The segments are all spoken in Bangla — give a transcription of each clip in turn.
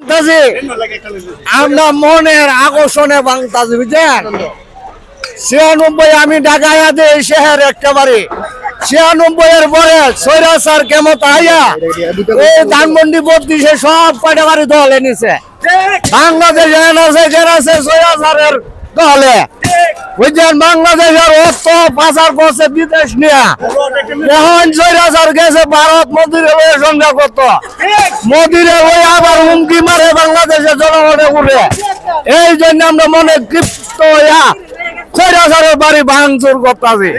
দেখতাছি আমরা মনের আকর্ষণে ভাঙতাছি বুঝছেন। 96 আমি ঢাকায় এই শহর একেবারে 96 এর পরে সৈরাচার কেমত আইয়া এই ধানমন্ডি 32 সব কয়টা বাড়ি দলে নিছে বাংলাদেশে আছে সৈরাচারের দলে বুঝছেন। বাংলাদেশের অর্থ পাচার করছে বিদেশ নিয়ে, এখন সৈরাচার গেছে ভারত মোদিরে লয়ে সংখ্যা করত, মোদিরে লয়ে আবার হুমকি মারে বাংলাদেশের জনগণে উঠে। এই জন্য আমরা মনে তৃপ্ত হইয়া সৈরাচারের বাড়ি ভাঙচুর করতেছি।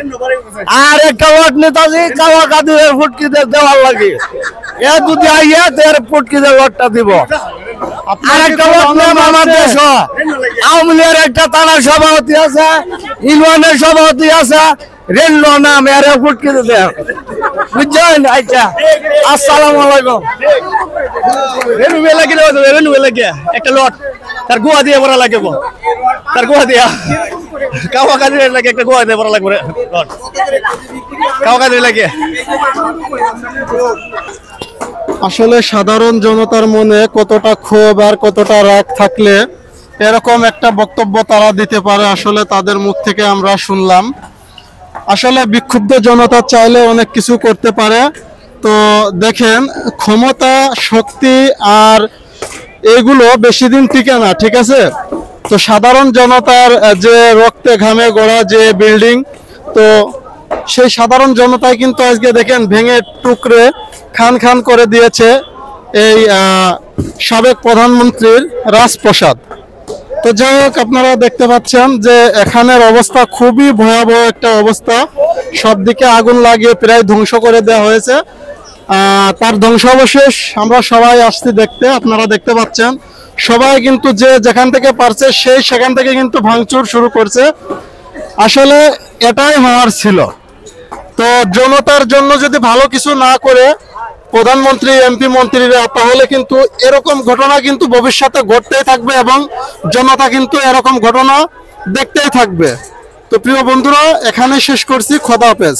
আর একটা ওয়াট নেতাজি কাওয়া কাদিরের ফুটকিদের দেওয়ার লাগে, এ যদি আইয়া এর ফুটকিদের ওয়াটটা দিব। আর একটা ওয়াট নাম আমার দেশ আওয়ামী লীগের একটা থানার সভাপতি আছে, ইউনিয়নের সভাপতি আছে, রেল নাম এর ফুটকিতে দেয় বুঝছেন। আচ্ছা আসসালামু আলাইকুম। রেনু লাগে একটা লট তার গোয়া দিয়ে ভরা লাগবে, তার গোয়া দিয়া কাওয়া কাদিরের লাগে একটা গোয়া দিয়ে ভরা লাগবে লট কাওয়া কাদিরের লাগে। আসলে সাধারণ জনতার মনে কতটা ক্ষোভ আর কতটা রাগ থাকলে এরকম একটা বক্তব্য তারা দিতে পারে, আসলে তাদের মুখ থেকে আমরা শুনলাম। আসলে বিক্ষুব্ধ জনতা চাইলে অনেক কিছু করতে পারে। তো দেখেন, ক্ষমতা শক্তি আর এগুলো বেশি দিন টিকে না, ঠিক আছে। তো সাধারণ জনতার যে রক্তে ঘামে গড়া যে বিল্ডিং, তো সেই সাধারণ জনতাই কিন্তু আজকে দেখেন ভেঙে টুকরে খান খান করে দিয়েছে এই সাবেক প্রধানমন্ত্রীর রাজপ্রাসাদ। তো যাই হোক, আপনারা দেখতে পাচ্ছেন যে এখানের অবস্থা খুবই ভয়াবহ একটা অবস্থা, সব দিকে আগুন লাগিয়ে প্রায় ধ্বংস করে দেওয়া হয়েছে। তার ধ্বংসাবশেষ আমরা সবাই আসছি দেখতে, আপনারা দেখতে পাচ্ছেন সবাই কিন্তু যে যেখান থেকে পারছে সেই সেখান থেকে কিন্তু ভাঙচুর শুরু করছে। আসলে এটাই হওয়ার ছিল। তো জনতার জন্য যদি ভালো কিছু না করে প্রধানমন্ত্রী এমপি মন্ত্রীরা, তাহলে কিন্তু এরকম ঘটনা কিন্তু ভবিষ্যতে ঘটতেই থাকবে এবং জনতা কিন্তু এরকম ঘটনা দেখতেই থাকবে। তো প্রিয় বন্ধুরা, এখানে শেষ করছি। খোদা হাফেজ।